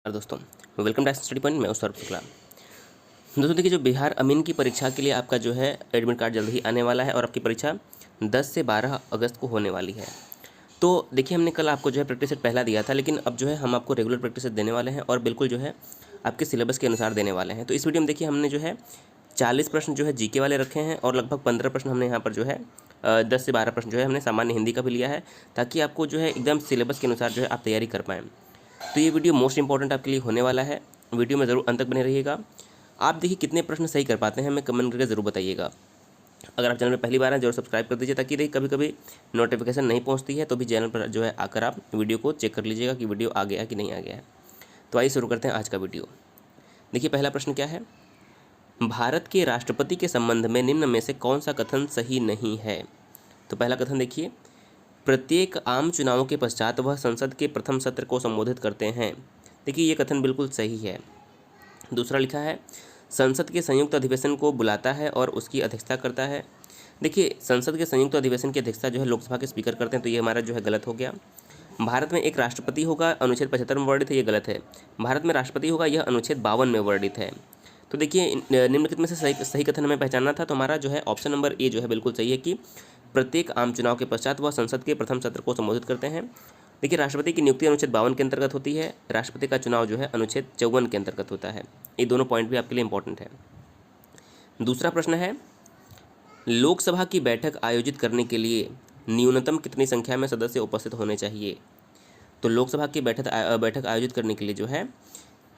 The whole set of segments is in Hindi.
दोस्तों, वेलकम टू स्टडी पॉइंट। मैं हूं सौरभ शुक्ला। दोस्तों देखिए, जो बिहार अमीन की परीक्षा के लिए आपका जो है एडमिट कार्ड जल्द ही आने वाला है और आपकी परीक्षा 10 से 12 अगस्त को होने वाली है। तो देखिए, हमने कल आपको जो है प्रैक्टिस सेट पहला दिया था, लेकिन अब जो है हम आपको रेगुलर प्रैक्टिस सेट देने वाले हैं और बिल्कुल जो है आपके सिलेबस के अनुसार देने वाले हैं। तो इस वीडियो में देखिए, हमने जो है 40 प्रश्न जो है जीके वाले रखे हैं और लगभग 15 प्रश्न हमने यहाँ पर जो है 10 से 12 प्रश्न जो है हमने सामान्य हिंदी का भी लिया है, ताकि आपको जो है एकदम सिलेबस के अनुसार जो है आप तैयारी कर पाएँ। तो ये वीडियो मोस्ट इंपॉर्टेंट आपके लिए होने वाला है। वीडियो में ज़रूर अंत तक बने रहिएगा। आप देखिए कितने प्रश्न सही कर पाते हैं, हमें कमेंट करके ज़रूर बताइएगा। अगर आप चैनल में पहली बार हैं, जरूर सब्सक्राइब कर दीजिए, ताकि देखिए कभी कभी नोटिफिकेशन नहीं पहुंचती है तो भी चैनल पर जो है आकर आप वीडियो को चेक कर लीजिएगा कि वीडियो आ गया कि नहीं आ गया है। तो आइए शुरू करते हैं आज का वीडियो। देखिए, पहला प्रश्न क्या है। भारत के राष्ट्रपति के संबंध में निम्न में से कौन सा कथन सही नहीं है। तो पहला कथन देखिए, प्रत्येक आम चुनावों के पश्चात वह संसद के प्रथम सत्र को संबोधित करते हैं। देखिए, ये कथन बिल्कुल सही है। दूसरा लिखा है, संसद के संयुक्त अधिवेशन को बुलाता है और उसकी अध्यक्षता करता है। देखिए, संसद के संयुक्त अधिवेशन की अध्यक्षता जो है लोकसभा के स्पीकर करते हैं, तो ये हमारा जो है गलत हो गया। भारत में एक राष्ट्रपति होगा, अनुच्छेद 75 में वर्णित है, ये गलत है। भारत में राष्ट्रपति होगा, यह अनुच्छेद 52 में वर्णित है। तो देखिए, निम्नलिखित में से सही कथन हमें पहचानना था, तो हमारा जो है ऑप्शन नंबर ए जो है बिल्कुल सही है कि प्रत्येक आम चुनाव के पश्चात वह संसद के प्रथम सत्र को संबोधित करते हैं। देखिए, राष्ट्रपति की नियुक्ति अनुच्छेद 52 के अंतर्गत होती है, राष्ट्रपति का चुनाव जो है अनुच्छेद 54 के अंतर्गत होता है। ये दोनों पॉइंट भी आपके लिए इंपॉर्टेंट है। दूसरा प्रश्न है, लोकसभा की बैठक आयोजित करने के लिए न्यूनतम कितनी संख्या में सदस्य उपस्थित होने चाहिए। तो लोकसभा की बैठक आयोजित करने के लिए जो है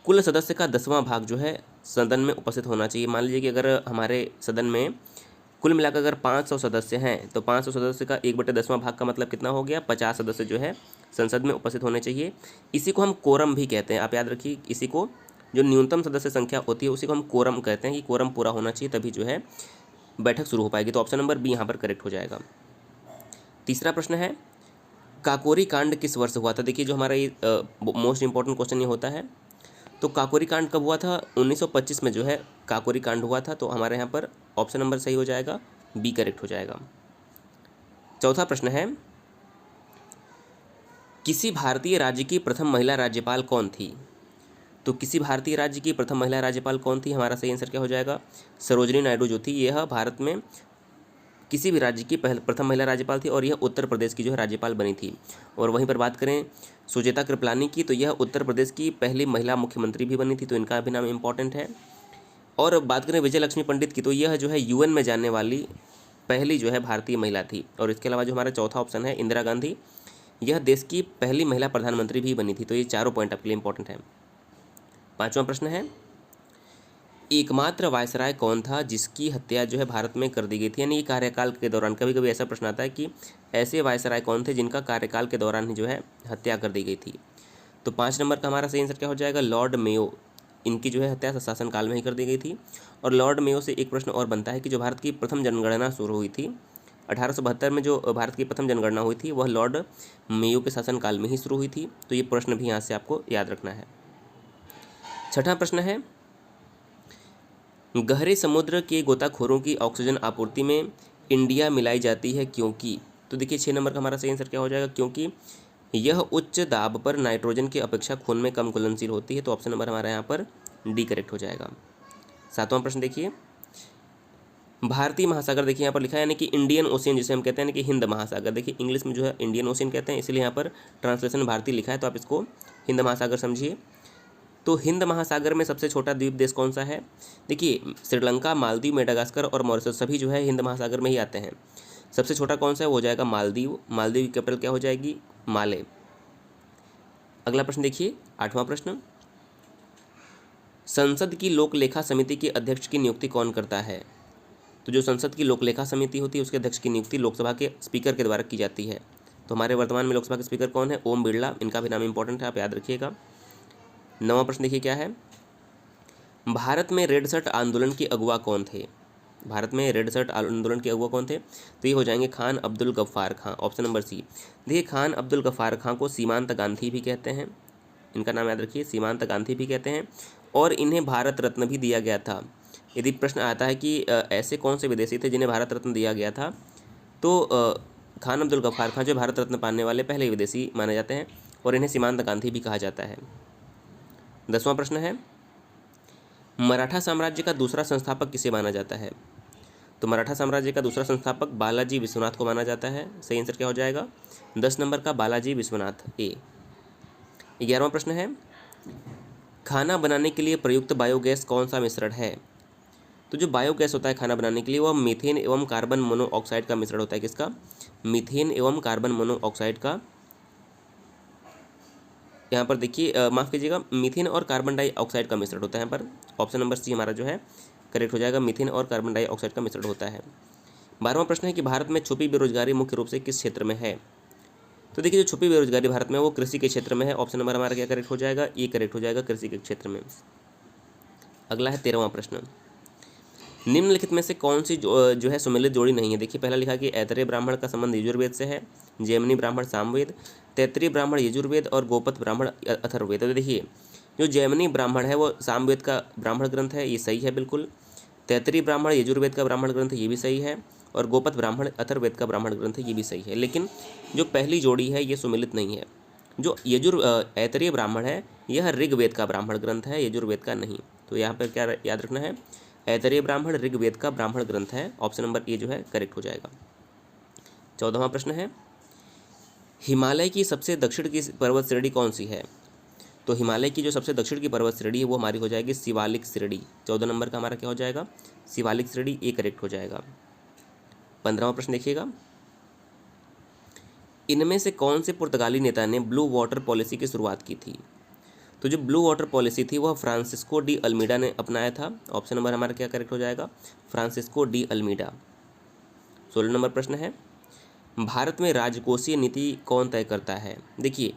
कुल सदस्य का 10वां भाग जो है सदन में उपस्थित होना चाहिए। मान लीजिए कि अगर हमारे सदन में कुल मिलाकर अगर 500 सदस्य हैं, तो 500 सदस्य का 1/10वां भाग का मतलब कितना हो गया, 50 सदस्य जो है संसद में उपस्थित होने चाहिए। इसी को हम कोरम भी कहते हैं। आप याद रखिए, इसी को जो न्यूनतम सदस्य संख्या होती है उसी को हम कोरम कहते हैं कि कोरम पूरा होना चाहिए, तभी जो है बैठक शुरू हो पाएगी। तो ऑप्शन नंबर बी यहाँ पर करेक्ट हो जाएगा। तीसरा प्रश्न है, काकोरी कांड किस वर्ष हुआ था। देखिए, जो हमारा ये मोस्ट इंपॉर्टेंट क्वेश्चन ये होता है। तो काकोरी कांड कब हुआ था, 1925 में जो है काकोरी कांड हुआ था। तो हमारे यहाँ पर ऑप्शन नंबर सही हो जाएगा, बी करेक्ट हो जाएगा। चौथा प्रश्न है, किसी भारतीय राज्य की प्रथम महिला राज्यपाल कौन थी। तो किसी भारतीय राज्य की प्रथम महिला राज्यपाल कौन थी, हमारा सही आंसर क्या हो जाएगा, सरोजिनी नायडू जो थी, यह भारत में किसी भी राज्य की प्रथम महिला राज्यपाल थी और यह उत्तर प्रदेश की जो है राज्यपाल बनी थी। और वहीं पर बात करें सुचेता कृपलानी की, तो यह उत्तर प्रदेश की पहली महिला मुख्यमंत्री भी बनी थी, तो इनका भी नाम इंपॉर्टेंट है। और बात करें विजय लक्ष्मी पंडित की, तो यह जो है यूएन में जाने वाली पहली जो है भारतीय महिला थी। और इसके अलावा जो हमारा चौथा ऑप्शन है इंदिरा गांधी, यह देश की पहली महिला प्रधानमंत्री भी बनी थी। तो ये चारों पॉइंट आपके लिए इंपॉर्टेंट है। पांचवा प्रश्न है, एकमात्र वायसराय कौन था जिसकी हत्या जो है भारत में कर दी गई थी, यानी ये कार्यकाल के दौरान। कभी कभी ऐसा प्रश्न आता है कि ऐसे वायसराय कौन थे जिनका कार्यकाल के दौरान ही जो है हत्या कर दी गई थी। तो 5 नंबर का हमारा सही आंसर क्या हो जाएगा, लॉर्ड मेयो। इनकी जो है हत्या शासनकाल में ही कर दी गई थी। और लॉर्ड मेयो से एक प्रश्न और बनता है कि जो भारत की प्रथम जनगणना शुरू हुई थी 1872 में, जो भारत की प्रथम जनगणना हुई थी वह लॉर्ड मेयो के शासनकाल में ही शुरू हुई थी। तो ये प्रश्न भी यहाँ से आपको याद रखना है। छठा प्रश्न है, गहरे समुद्र के गोताखोरों की ऑक्सीजन आपूर्ति में इंडिया मिलाई जाती है क्योंकि। तो देखिए, 6 नंबर का हमारा सही आंसर क्या हो जाएगा, क्योंकि यह उच्च दाब पर नाइट्रोजन की अपेक्षा खून में कम घुलनशील होती है। तो ऑप्शन नंबर हमारा यहाँ पर डी करेक्ट हो जाएगा। सातवां प्रश्न देखिए, भारतीय महासागर, देखिए यहाँ पर लिखा है यानी कि इंडियन ओशियन जिसे हम कहते हैं, यानी कि हिंद महासागर। देखिए, इंग्लिश में जो है इंडियन ओशियन कहते हैं, इसलिए यहाँ पर ट्रांसलेशन भारतीय लिखा है, तो आप इसको हिंद महासागर समझिए। तो हिंद महासागर में सबसे छोटा द्वीप देश कौन सा है। देखिए, श्रीलंका, मालदीव, मेडागास्कर और मॉरिशस सभी जो है हिंद महासागर में ही आते हैं। सबसे छोटा कौन सा है, वो हो जाएगा मालदीव। मालदीव की कैपिटल क्या हो जाएगी, माले। अगला प्रश्न देखिए, 8वां प्रश्न, संसद की लोक लेखा समिति के अध्यक्ष की नियुक्ति कौन करता है। तो जो संसद की लोक लेखा समिति होती है उसके अध्यक्ष की नियुक्ति लोकसभा के स्पीकर के द्वारा की जाती है। तो हमारे वर्तमान में लोकसभा के स्पीकर कौन है, ओम बिरला। इनका भी नाम इंपॉर्टेंट है, आप याद रखिएगा। 9वां प्रश्न देखिए क्या है, भारत में रेड शर्ट आंदोलन के अगुवा कौन थे। भारत में रेड शर्ट आंदोलन के अगुवा कौन थे, तो ये हो जाएंगे खान अब्दुल गफ्फार खां, ऑप्शन नंबर सी। देखिए, खान अब्दुल गफ्फार खां को सीमांत गांधी भी कहते हैं, इनका नाम याद रखिए, सीमांत गांधी भी कहते हैं। और इन्हें भारत रत्न भी दिया गया था। यदि प्रश्न आता है कि ऐसे कौन से विदेशी थे जिन्हें भारत रत्न दिया गया था, तो खान अब्दुल गफ्फार खां जो भारत रत्न पाने वाले पहले विदेशी माने जाते हैं और इन्हें सीमांत गांधी भी कहा जाता है। 10वां प्रश्न है, मराठा साम्राज्य का दूसरा संस्थापक किसे माना जाता है? तो मराठा साम्राज्य का दूसरा संस्थापक बालाजी विश्वनाथ को माना जाता है। सही आंसर क्या हो जाएगा? 10 नंबर का बालाजी विश्वनाथ ए। 11वां प्रश्न है, खाना बनाने के लिए प्रयुक्त बायोगैस कौन सा मिश्रण है? तो जो बायोगैस होता है खाना बनाने के लिए वह मीथेन एवं कार्बन मोनोऑक्साइड का मिश्रण होता है। किसका? मीथेन एवं कार्बन मोनोऑक्साइड का। यहाँ पर देखिए, माफ़ कीजिएगा, मीथेन और कार्बन डाइऑक्साइड का मिश्रण होता है। यहाँ पर ऑप्शन नंबर सी हमारा जो है करेक्ट हो जाएगा, मीथेन और कार्बन डाइऑक्साइड का मिश्रण होता है। 12वां प्रश्न है कि भारत में छुपी बेरोजगारी मुख्य रूप से किस क्षेत्र में है? तो देखिए, जो छुपी बेरोजगारी भारत में है वो कृषि के क्षेत्र में है। ऑप्शन नंबर हमारा क्या करेक्ट हो जाएगा? ये करेक्ट हो जाएगा, कृषि के क्षेत्र में। अगला है 13वां प्रश्न, निम्नलिखित में से कौन सी जो है सुमेलित जोड़ी नहीं है? देखिए, पहला लिखा कि ऐतरेय ब्राह्मण का संबंध यजुर्वेद से है, जैमिनी ब्राह्मण सामवेद, तैत्तरीय ब्राह्मण यजुर्वेद और गोपथ ब्राह्मण अथर्ववेद। तो देखिए, जो जैमिनी ब्राह्मण है वो सामवेद का ब्राह्मण ग्रंथ है, ये सही है बिल्कुल। तैत्तरीय ब्राह्मण यजुर्वेद का ब्राह्मण ग्रंथ है, ये भी सही है। और गोपथ ब्राह्मण अथर्ववेद का ब्राह्मण ग्रंथ है, ये भी सही है। लेकिन जो पहली जोड़ी है ये सुमेलित नहीं है। जो ऐतरेय ब्राह्मण है यह ऋग्वेद का ब्राह्मण ग्रंथ है, यजुर्वेद का नहीं। तो यहाँ पर क्या याद रखना है? ऐतरेय ब्राह्मण ऋग्वेद का ब्राह्मण ग्रंथ है। ऑप्शन नंबर ए जो है करेक्ट हो जाएगा। 14वां प्रश्न है, हिमालय की सबसे दक्षिण की पर्वत श्रेणी कौन सी है? तो हिमालय की जो सबसे दक्षिण की पर्वत श्रेणी है वो हमारी हो जाएगी शिवालिक श्रेणी। 14 नंबर का हमारा क्या हो जाएगा? शिवालिक श्रेणी, ए करेक्ट हो जाएगा। 15वां प्रश्न देखिएगा, इनमें से कौन से पुर्तगाली नेता ने ब्लू वाटर पॉलिसी की शुरुआत की थी? तो जो ब्लू वाटर पॉलिसी थी वह फ्रांसिस्को डी अल्मीडा ने अपनाया था। ऑप्शन नंबर हमारा क्या करेक्ट हो जाएगा? Francisco de Almeida. 16 नंबर प्रश्न है, भारत में राजकोषीय नीति कौन तय करता है? देखिए,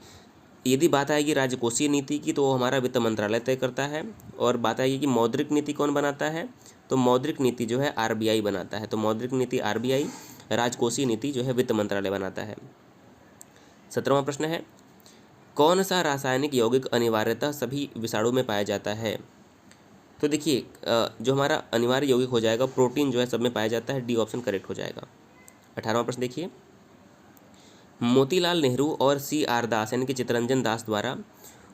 यदि बात आएगी राजकोषीय नीति की तो वो हमारा वित्त मंत्रालय तय करता है। और बात आएगी कि मौद्रिक नीति कौन बनाता है? तो मौद्रिक नीति जो है आरबीआई बनाता है। तो मौद्रिक नीति आरबीआई, राजकोषीय नीति जो है वित्त मंत्रालय बनाता है। 17वां प्रश्न है, कौन सा रासायनिक यौगिक अनिवार्यतः सभी विषाणु में पाया जाता है? तो देखिए, जो हमारा अनिवार्य यौगिक हो जाएगा प्रोटीन जो है सब में पाया जाता है, डी ऑप्शन करेक्ट हो जाएगा। 18वां प्रश्न देखिए, मोतीलाल नेहरू और सी आर दास यानी कि चित्तरंजन दास द्वारा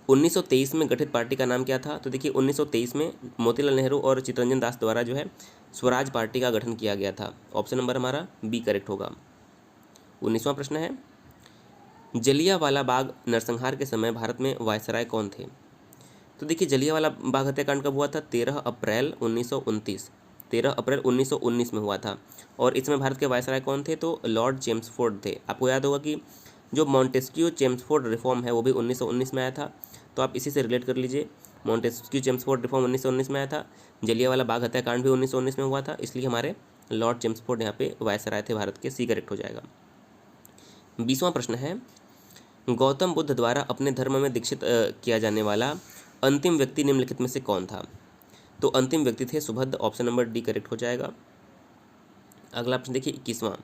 1923 में गठित पार्टी का नाम क्या था? तो देखिए, 1923 में मोतीलाल नेहरू और चित्तरंजन दास द्वारा जो है स्वराज पार्टी का गठन किया गया था। ऑप्शन नंबर हमारा बी करेक्ट होगा। 19वां प्रश्न है, जलियांवाला बाग नरसंहार के समय भारत में वायसराय कौन थे? तो देखिए, जलियांवाला बाग हत्याकांड कब हुआ था? 13 अप्रैल 1929, 13 अप्रैल 1919 में हुआ था। और इसमें भारत के वायसराय कौन थे? तो लॉर्ड चेम्सफोर्ड थे। आपको याद होगा कि जो मॉन्टेस्क्यू चेम्सफोर्ड रिफॉर्म है वो भी 1919 में आया था। तो आप इसी से रिलेट कर लीजिए, मॉन्टेस्क्यू चेम्सफोर्ड रिफॉर्म 1919 में आया था, जलियांवाला बाग हत्याकांड भी 1919 में हुआ था, इसलिए हमारे लॉर्ड चेम्सफोर्ड यहाँ पे वायसराय थे भारत के, सी करेक्ट हो जाएगा। 20वां प्रश्न है, गौतम बुद्ध द्वारा अपने धर्म में दीक्षित किया जाने वाला अंतिम व्यक्ति निम्नलिखित में से कौन था? तो अंतिम व्यक्ति थे Subhadra. Option number D correct हो जाएगा। अगला प्रश्न देखिए 21वां,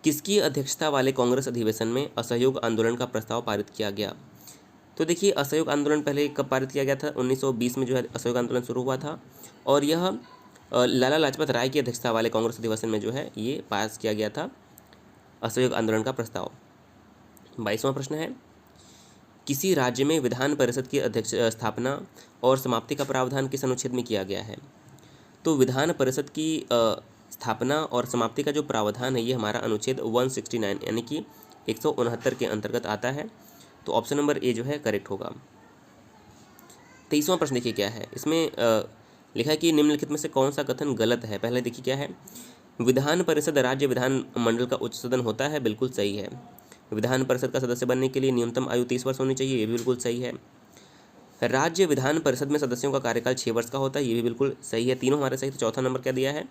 किसकी अध्यक्षता वाले कांग्रेस अधिवेशन में असहयोग आंदोलन का प्रस्ताव पारित किया गया? तो देखिए, असहयोग आंदोलन पहले कब पारित किया गया था? 1920 में जो है असहयोग आंदोलन शुरू हुआ था। और यह लाला लाजपत राय की अध्यक्षता वाले कांग्रेस अधिवेशन में जो है ये पास किया गया था असहयोग आंदोलन का प्रस्ताव। 22वां प्रश्न है, किसी राज्य में विधान परिषद की अध्यक्ष स्थापना और समाप्ति का प्रावधान किस अनुच्छेद में किया गया है? तो विधान परिषद की स्थापना और समाप्ति का जो प्रावधान है ये हमारा अनुच्छेद 169 यानी कि 169 के अंतर्गत आता है। तो ऑप्शन नंबर ए जो है करेक्ट होगा। 23वां प्रश्न देखिए क्या है, इसमें लिखा है कि निम्नलिखित में से कौन सा कथन गलत है? पहले देखिए क्या है, विधान परिषद राज्य विधान मंडल का उच्च सदन होता है, बिल्कुल सही है। विधान परिषद का सदस्य बनने के लिए न्यूनतम आयु 30 वर्ष होनी चाहिए, ये भी बिल्कुल सही है। राज्य विधान परिषद में सदस्यों का कार्यकाल 6 वर्ष का होता है, ये भी बिल्कुल सही है। तीनों हमारे सही। तो चौथा नंबर क्या दिया है,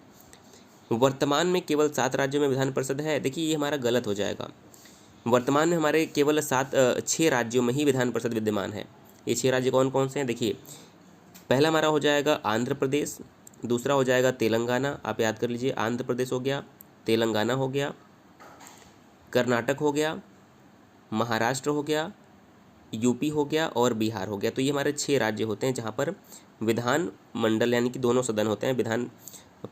वर्तमान में केवल 7 राज्यों में विधान परिषद है। देखिए, ये हमारा गलत हो जाएगा। वर्तमान में हमारे केवल 6 राज्यों में ही विधान परिषद विद्यमान है। ये 6 राज्य कौन कौन से हैं? देखिए, पहला हमारा हो जाएगा आंध्र प्रदेश, दूसरा हो जाएगा तेलंगाना, आप याद कर लीजिए, आंध्र प्रदेश हो गया, तेलंगाना हो गया, कर्नाटक हो गया, महाराष्ट्र हो गया, यूपी हो गया और बिहार हो गया। तो ये हमारे 6 राज्य होते हैं जहाँ पर विधान मंडल यानी कि दोनों सदन होते हैं। विधान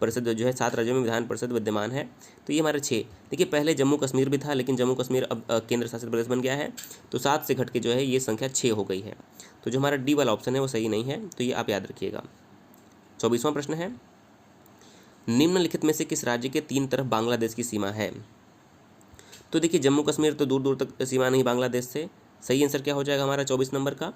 परिषद जो है 7 राज्यों में विधान परिषद विद्यमान है। तो ये हमारे 6। देखिए, पहले जम्मू कश्मीर भी था, लेकिन जम्मू कश्मीर अब केंद्र शासित प्रदेश बन गया है, तो 7 से घट के जो है ये संख्या 6 हो गई है। तो जो हमारा डी वाला ऑप्शन है वो सही नहीं है, तो ये आप याद रखिएगा। 24वां प्रश्न है, निम्नलिखित में से किस राज्य के 3 तरफ बांग्लादेश की सीमा है? तो देखिए जम्मू कश्मीर तो दूर दूर तक सीमा नहीं बांग्लादेश से। सही आंसर क्या हो जाएगा हमारा 24 नंबर का?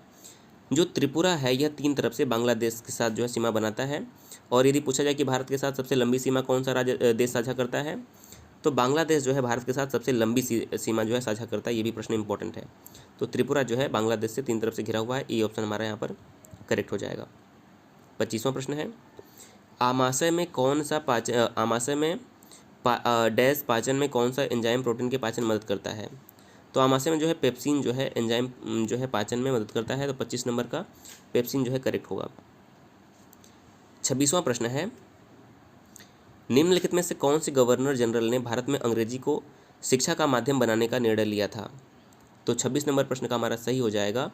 जो त्रिपुरा है यह 3 तरफ से बांग्लादेश के साथ जो है सीमा बनाता है। और यदि पूछा जाए कि भारत के साथ सबसे लंबी सीमा कौन सा राज्य देश साझा करता है, तो बांग्लादेश जो है भारत के साथ सबसे लंबी सीमा जो है साझा करता है। ये भी प्रश्न इंपॉर्टेंट है। तो त्रिपुरा जो है बांग्लादेश से 3 तरफ से घिरा हुआ है। ये ऑप्शन हमारा यहाँ पर करेक्ट हो जाएगा। 25वां प्रश्न है, आमाशय में कौन सा आमाशय में डैश पाचन में कौन सा एंजाइम प्रोटीन के पाचन में मदद करता है? तो आमाशय में जो है पेप्सिन जो है एंजाइम जो है पाचन में मदद करता है। तो 25 नंबर का पेप्सिन जो है करेक्ट होगा। 26वां प्रश्न है, निम्नलिखित में से कौन से गवर्नर जनरल ने भारत में अंग्रेजी को शिक्षा का माध्यम बनाने का निर्णय लिया था? तो 26 नंबर प्रश्न का हमारा सही हो जाएगा,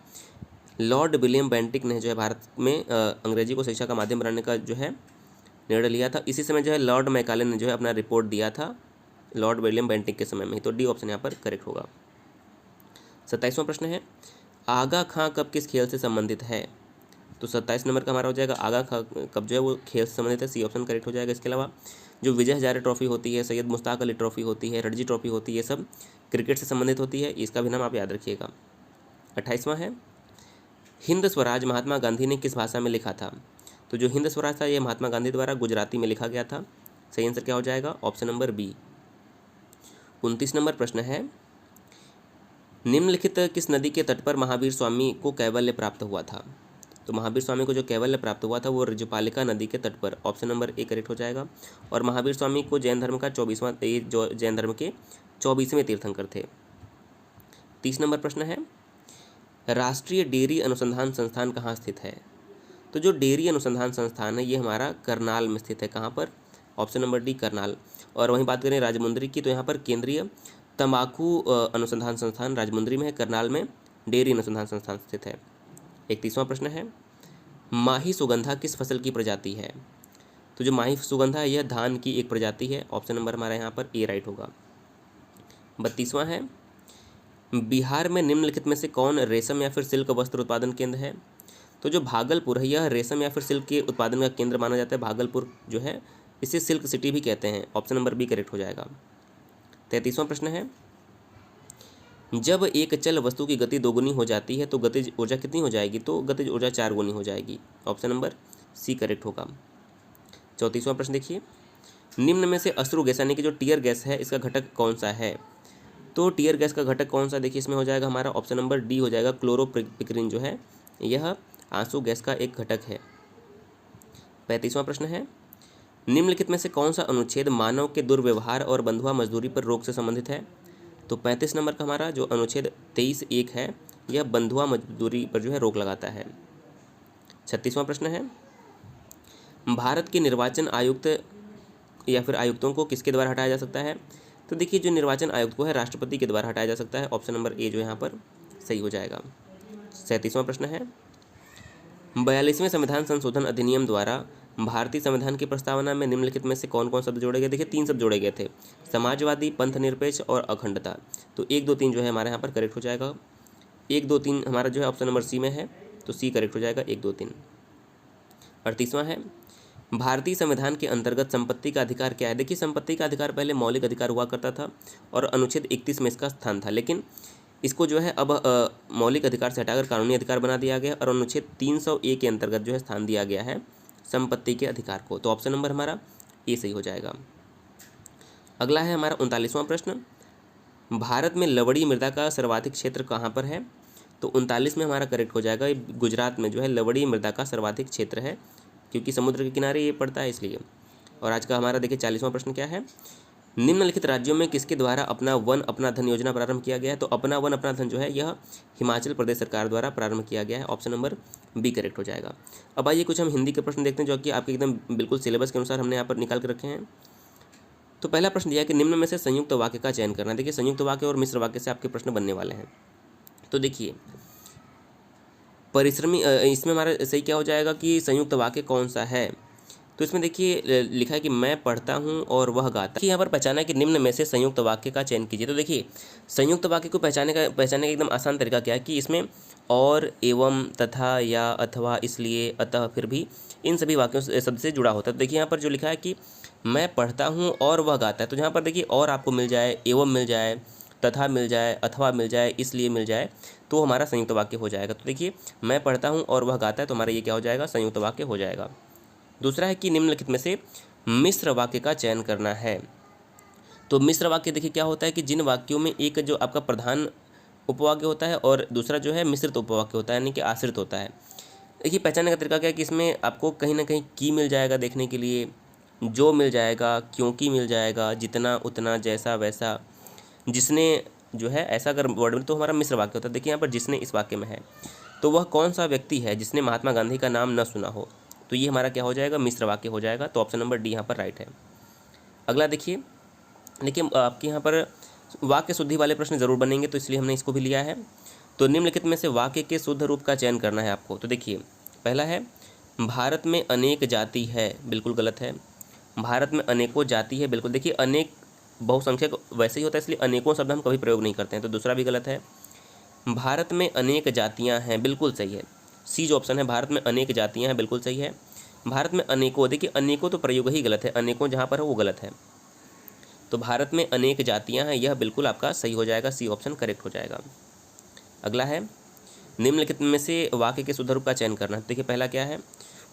लॉर्ड विलियम बेंटिक ने जो है भारत में अंग्रेजी को शिक्षा का माध्यम बनाने का जो है निर्णय लिया था। इसी समय जो है लॉर्ड मैकाले ने जो है अपना रिपोर्ट दिया था लॉर्ड विलियम बेंटिक के समय में ही। तो डी ऑप्शन यहाँ पर करेक्ट होगा। 27वां प्रश्न है, आगा खां कब किस खेल से संबंधित है? तो 27 नंबर का हमारा हो जाएगा आगा खां कब जो है वो खेल से संबंधित है। सी ऑप्शन करेक्ट हो जाएगा। इसके अलावा जो विजय हजारे ट्रॉफी होती है, सैयद मुश्ताक अली ट्रॉफी होती है, रणजी ट्रॉफी होती है, ये सब क्रिकेट से संबंधित होती है। इसका भी नाम आप याद रखिएगा। 28वां है, हिंद स्वराज महात्मा गांधी ने किस भाषा में लिखा था? तो जो हिंद स्वराज था ये महात्मा गांधी द्वारा गुजराती में लिखा गया था। सही आंसर क्या हो जाएगा? Option number B. 29 नंबर प्रश्न है, निम्नलिखित किस नदी के तट पर महावीर स्वामी को कैवल्य प्राप्त हुआ था? तो महावीर स्वामी को जो कैवल्य प्राप्त हुआ था वो ऋजुपालिका नदी के तट पर। ऑप्शन नंबर ए करेक्ट हो जाएगा। और महावीर स्वामी को जैन धर्म का 24वां जो जैन धर्म के 24वें तीर्थंकर थे। 30 नंबर प्रश्न है, राष्ट्रीय डेयरी अनुसंधान संस्थान कहाँ स्थित है? तो जो डेयरी अनुसंधान संस्थान है ये हमारा करनाल में स्थित है। कहाँ पर? Option number D Karnal. और वहीं बात करें राजमुंदरी की, तो यहाँ पर केंद्रीय तंबाकू अनुसंधान संस्थान राजमुंदरी में है। करनाल में डेयरी अनुसंधान संस्थान स्थित है। 31वां प्रश्न है, माही सुगंधा किस फसल की प्रजाति है? तो जो माही सुगंधा है यह धान की एक प्रजाति है। ऑप्शन नंबर हमारा यहाँ पर ए राइट होगा। 32वां है, बिहार में निम्नलिखित में से कौन रेशम या फिर सिल्क वस्त्र उत्पादन केंद्र है? तो जो भागलपुर है यह रेशम या फिर सिल्क के उत्पादन का केंद्र माना जाता है। भागलपुर जो है इसे सिल्क सिटी भी कहते हैं। ऑप्शन नंबर बी करेक्ट हो जाएगा। 33वां प्रश्न है, जब एक चल वस्तु की गति दोगुनी हो जाती है तो गतिज ऊर्जा कितनी हो जाएगी? तो गतिज ऊर्जा 4 गुनी हो जाएगी। ऑप्शन नंबर सी करेक्ट होगा। 34वां प्रश्न देखिए, निम्न में से अश्रु गैस यानी कि जो टीयर गैस है इसका घटक कौन सा है? तो टीयर गैस का घटक कौन सा देखिए इसमें हो जाएगा हमारा ऑप्शन नंबर डी हो जाएगा। क्लोरोपिक्रिन जो है यह आंसू गैस का एक घटक है। 35वां प्रश्न है, निम्नलिखित में से कौन सा अनुच्छेद मानव के दुर्व्यवहार और बंधुआ मजदूरी पर रोक से संबंधित है? तो 35 नंबर का हमारा जो अनुच्छेद 23(1) है यह बंधुआ मजदूरी पर जो है रोक लगाता है। 36वां प्रश्न है, भारत के निर्वाचन आयुक्त या फिर आयुक्तों को किसके द्वारा हटाया जा सकता है? तो देखिए जो निर्वाचन आयुक्त को है राष्ट्रपति के द्वारा हटाया जा सकता है। ऑप्शन नंबर ए जो यहाँ पर सही हो जाएगा। 37वां प्रश्न है, 42वें संविधान संशोधन अधिनियम द्वारा भारतीय संविधान की प्रस्तावना में निम्नलिखित में से कौन कौन शब्द जोड़े गए? देखिए 3 शब्द जोड़े गए थे, समाजवादी, पंथ निरपेक्ष और अखंडता। तो 1, 2, 3 जो है हमारे यहाँ पर करेक्ट हो जाएगा। 1, 2, 3 हमारा जो है ऑप्शन नंबर सी में है, तो सी करेक्ट हो जाएगा 1, 2, 3। 38वां है, भारतीय संविधान के अंतर्गत संपत्ति का अधिकार क्या है? देखिए संपत्ति का अधिकार पहले मौलिक अधिकार हुआ करता था और अनुच्छेद 31 में इसका स्थान था, लेकिन इसको जो है अब मौलिक अधिकार से हटाकर कानूनी अधिकार बना दिया गया और अनुच्छेद 301 के अंतर्गत जो है स्थान दिया गया है संपत्ति के अधिकार को। तो ऑप्शन नंबर हमारा ए सही हो जाएगा। अगला है हमारा 39वां प्रश्न, भारत में लवड़ी मृदा का सर्वाधिक क्षेत्र कहाँ पर है? तो 39 में हमारा करेक्ट हो जाएगा। गुजरात में जो है लवड़ी मृदा का सर्वाधिक क्षेत्र है, क्योंकि समुद्र के किनारे ये पड़ता है इसलिए। और आज का हमारा देखिए 40वां प्रश्न क्या है, निम्नलिखित राज्यों में किसके द्वारा अपना वन अपना धन योजना प्रारंभ किया गया है? तो अपना वन अपना धन जो है यह हिमाचल प्रदेश सरकार द्वारा प्रारंभ किया गया है। ऑप्शन नंबर बी करेक्ट हो जाएगा। अब आइए कुछ हम हिंदी के प्रश्न देखते हैं जो कि आपके एकदम बिल्कुल सिलेबस के अनुसार हमने यहाँ पर निकाल के रखे हैं। तो पहला प्रश्न दिया है कि निम्न में से संयुक्त वाक्य का चयन करना। देखिए संयुक्त वाक्य और मिश्र वाक्य से आपके प्रश्न बनने वाले हैं। तो देखिए परिश्रमी, इसमें हमारा सही क्या हो जाएगा कि संयुक्त वाक्य कौन सा है? तो इसमें देखिए लिखा है कि मैं पढ़ता हूँ और वह गाता है। यहाँ पर पहचाना कि निम्न में से संयुक्त वाक्य का चयन कीजिए। तो देखिए संयुक्त वाक्य को पहचानने का एकदम आसान तरीका क्या है कि इसमें और, एवं, तथा, या, अथवा, इसलिए, अतः, फिर भी, इन सभी वाक्यों से शब्द से जुड़ा होता है। तो देखिए यहाँ पर जो लिखा है कि मैं पढ़ता हूँ और वह गाता है, तो यहाँ पर देखिए और आपको मिल जाए, एवं मिल जाए, तथा मिल जाए, अथवा मिल जाए, इसलिए मिल जाए, तो हमारा संयुक्त वाक्य हो जाएगा। तो देखिए मैं पढ़ता हूँ और वह गाता है, तो हमारा ये क्या हो जाएगा, संयुक्त वाक्य हो जाएगा। दूसरा है कि निम्नलिखित में से मिश्र वाक्य का चयन करना है। तो मिश्र वाक्य देखिए क्या होता है कि जिन वाक्यों में एक जो आपका प्रधान उपवाक्य होता है और दूसरा जो है मिश्रित उपवाक्य होता है, यानी कि आश्रित होता है। देखिए पहचानने का तरीका क्या है कि इसमें आपको कहीं ना कहीं की मिल जाएगा देखने के लिए, जो मिल जाएगा, क्योंकि मिल जाएगा, जितना, उतना, जैसा, वैसा, जिसने, जो है ऐसा अगर वर्ड में, तो हमारा मिश्र वाक्य होता है। देखिए यहाँ पर जिसने इस वाक्य में है, तो वह कौन सा व्यक्ति है जिसने महात्मा गांधी का नाम न सुना हो, तो ये हमारा क्या हो जाएगा, मिश्र वाक्य हो जाएगा। तो ऑप्शन नंबर डी यहाँ पर राइट है। अगला देखिए आपके यहाँ पर वाक्य शुद्धि वाले प्रश्न जरूर बनेंगे, तो इसलिए हमने इसको भी लिया है। तो निम्नलिखित में से वाक्य के शुद्ध रूप का चयन करना है आपको। तो देखिए पहला है भारत में अनेक जाति है, बिल्कुल गलत है। भारत में अनेकों जाति है, बिल्कुल। देखिए अनेक बहुसंख्यक वैसे ही होता है, इसलिए अनेकों शब्द हम कभी प्रयोग नहीं करते हैं, तो दूसरा भी गलत है। भारत में अनेक जातियां हैं, बिल्कुल सही है। सी जो ऑप्शन है भारत में अनेक जातियां हैं, बिल्कुल सही है। भारत में अनेकों, देखिए अनेकों तो प्रयोग ही गलत है, अनेकों जहाँ पर है वो गलत है। तो भारत में अनेक जातियां हैं, यह बिल्कुल आपका सही हो जाएगा, सी ऑप्शन करेक्ट हो जाएगा। अगला है निम्नलिखित में से वाक्य के शुद्ध रूप का चयन करना। देखिए पहला क्या है,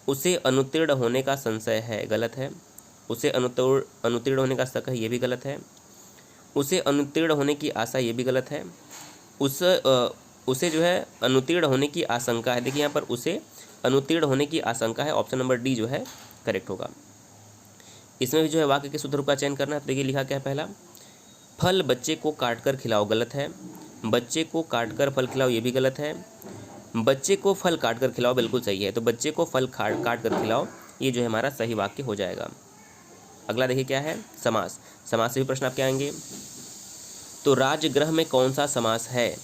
उसे अनुत्तीर्ण होने का संशय है, गलत है। उसे अनुत्तीर्ण होने का शक है, ये भी गलत है। उसे अनुत्तीर्ण होने की आशा, ये भी गलत है। उसे जो है अनुत्तीर्ण होने की आशंका है, देखिए यहाँ पर उसे अनुत्तीर्ण होने की आशंका है, ऑप्शन नंबर डी जो है करेक्ट होगा। इसमें भी जो है वाक्य के शुद्ध रूप का चयन करना है। तो देखिए लिखा क्या है, पहला फल बच्चे को काट कर खिलाओ, गलत है। बच्चे को काट कर फल खिलाओ, ये भी गलत है। बच्चे को फल काट कर खिलाओ, बिल्कुल सही है। तो बच्चे को फल काट कर खिलाओ, ये जो है हमारा सही वाक्य हो जाएगा। अगला देखिए क्या है, समास। समास से भी प्रश्न आपके आएंगे। तो राजगृह में कौन सा समास है,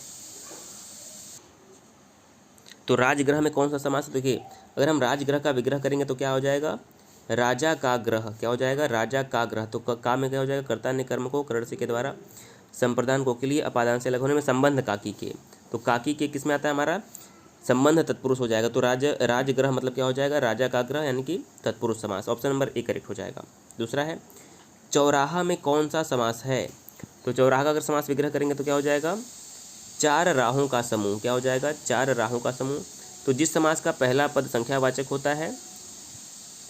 तो राजगृह में कौन सा समास है। देखिए अगर हम राजगृह का विग्रह करेंगे तो क्या हो जाएगा, राजा का ग्रह, क्या हो जाएगा, राजा का ग्रह। तो का में क्या हो जाएगा, कर्ता ने कर्म को कर्तृ के द्वारा संप्रदान को के लिए अपादान से अलग होने में संबंध काकी के, तो काकी के किस में आता है, हमारा संबंध तत्पुरुष हो जाएगा। तो राजगृह मतलब क्या हो जाएगा, राजा का ग्रह, यानी कि तत्पुरुष समास, ऑप्शन नंबर ए करेक्ट हो जाएगा। दूसरा है चौराहा में कौन सा समास है। तो चौराहा का अगर समास विग्रह करेंगे तो क्या हो जाएगा, चार राहों का समूह, क्या हो जाएगा, चार राहों का समूह। तो जिस समास का पहला पद संख्यावाचक होता है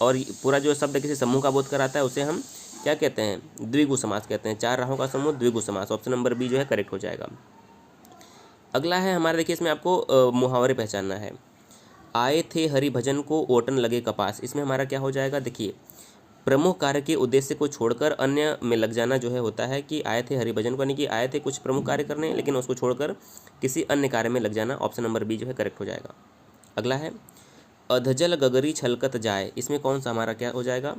और पूरा जो शब्द किसी समूह का बोध कराता है, उसे हम क्या कहते हैं, द्विगु समास कहते हैं। चार राहों का समूह द्विगु समास, ऑप्शन नंबर बी जो है करेक्ट हो जाएगा। अगला है हमारे, देखिए इसमें आपको मुहावरे पहचानना है। आए थे हरिभजन को ओटन लगे कपास, इसमें हमारा क्या हो जाएगा, देखिए प्रमुख कार्य के उद्देश्य को छोड़कर अन्य में लग जाना जो है होता है कि आए थे हरिभजन को, यानी कि आए थे कुछ प्रमुख कार्य करने, लेकिन उसको छोड़कर किसी अन्य कार्य में लग जाना, ऑप्शन नंबर बी जो है करेक्ट हो जाएगा। अगला है अधजल गगरी छलकत जाए, इसमें कौन सा हमारा क्या हो जाएगा,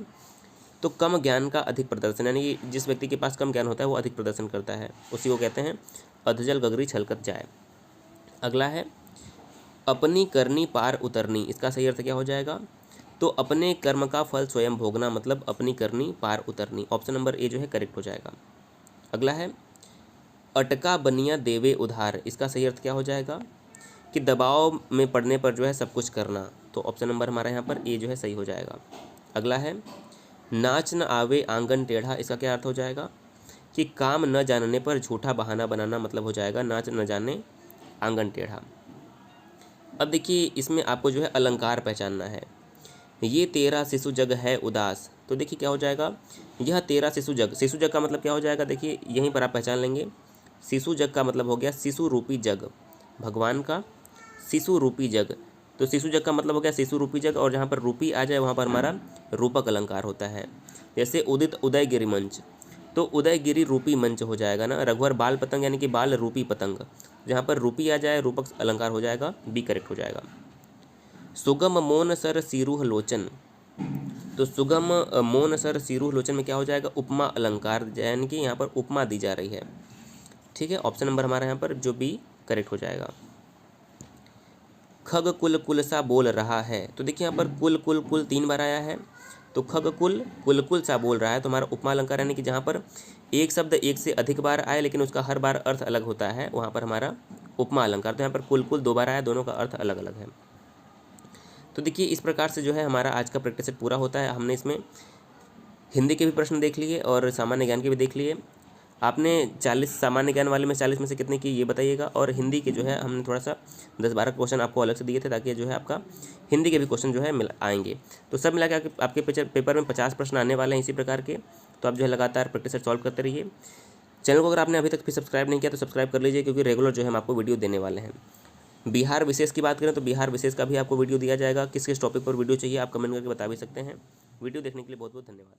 तो कम ज्ञान का अधिक प्रदर्शन, यानी कि जिस व्यक्ति के पास कम ज्ञान होता है वो अधिक प्रदर्शन करता है, उसी को कहते हैं अधजल गगरी छलकत जाए। अगला है अपनी करनी पार उतरनी, इसका सही अर्थ क्या हो जाएगा, तो अपने कर्म का फल स्वयं भोगना, मतलब अपनी करनी पार उतरनी, ऑप्शन नंबर ए जो है करेक्ट हो जाएगा। अगला है अटका बनिया देवे उधार, इसका सही अर्थ क्या हो जाएगा, कि दबाव में पड़ने पर जो है सब कुछ करना, तो ऑप्शन नंबर हमारा यहाँ पर ए जो है सही हो जाएगा। अगला है नाच न आवे आंगन टेढ़ा, इसका क्या अर्थ हो जाएगा, कि काम न जानने पर झूठा बहाना बनाना, मतलब हो जाएगा नाच न जाने आंगन टेढ़ा। अब देखिए इसमें आपको जो है अलंकार पहचानना है। ये तेरा शिशु जग है उदास, तो देखिए क्या हो जाएगा, यह तेरा शिशु जग, शिशु जग का मतलब क्या हो जाएगा, देखिए यहीं पर आप पहचान लेंगे। शिशु जग का मतलब हो गया शिशु रूपी जग, भगवान का शिशु रूपी जग। तो शिशु जग का मतलब हो गया शिशु रूपी जग, और जहाँ पर रूपी आ जाए वहाँ पर हमारा रूपक अलंकार होता है। जैसे उदित उदयगिरी मंच, तो उदयगिरी रूपी मंच हो जाएगा ना। रघुवर बाल पतंग, यानी कि बाल रूपी पतंग, जहाँ पर रूपी आ जाए रूपक अलंकार हो जाएगा, बी करेक्ट हो जाएगा। सुगम मौन सर सिरूह लोचन, तो सुगम मौन सर सिरूह लोचन में क्या हो जाएगा, उपमा अलंकार, यानी कि यहाँ पर उपमा दी जा रही है। ठीक है, ऑप्शन नंबर हमारा यहाँ पर जो बी करेक्ट हो जाएगा। खग कुल कुल सा बोल रहा है, तो देखिए यहाँ पर कुल कुल कुल 3 बार आया है, तो खगकुल कुलकुल सा बोल रहा है, तो हमारा उपमा अलंकार यानी कि जहाँ पर एक शब्द एक से अधिक बार आए लेकिन उसका हर बार अर्थ अलग होता है, वहाँ पर हमारा उपमा अलंकार। तो यहाँ पर कुलकुल 2 बार आया, दोनों का अर्थ अलग अलग है। तो देखिए इस प्रकार से जो है हमारा आज का प्रैक्टिस सेट पूरा होता है। हमने इसमें हिंदी के भी प्रश्न देख लिए और सामान्य ज्ञान के भी देख लिए। आपने 40 सामान्य ज्ञान वाले में 40 में से कितने की ये बताइएगा, और हिंदी के जो है हमने थोड़ा सा 10-12 क्वेश्चन आपको अलग से दिए थे ताकि जो है आपका हिंदी के भी क्वेश्चन जो है मिल आएंगे। तो सब मिला के आपके पेपर में 50 प्रश्न आने वाले हैं इसी प्रकार के। तो आप जो है लगातार प्रैक्टिस सेट सॉल्व करते रहिए। चैनल को अगर आपने अभी तक फिर सब्सक्राइब नहीं किया तो सब्सक्राइब कर लीजिए, क्योंकि रेगुलर जो है हम आपको वीडियो देने वाले हैं। बिहार विशेष की बात करें तो बिहार विशेष का भी आपको वीडियो दिया जाएगा। किस किस टॉपिक पर वीडियो चाहिए आप कमेंट करके बता भी सकते हैं। वीडियो देखने के लिए बहुत बहुत धन्यवाद।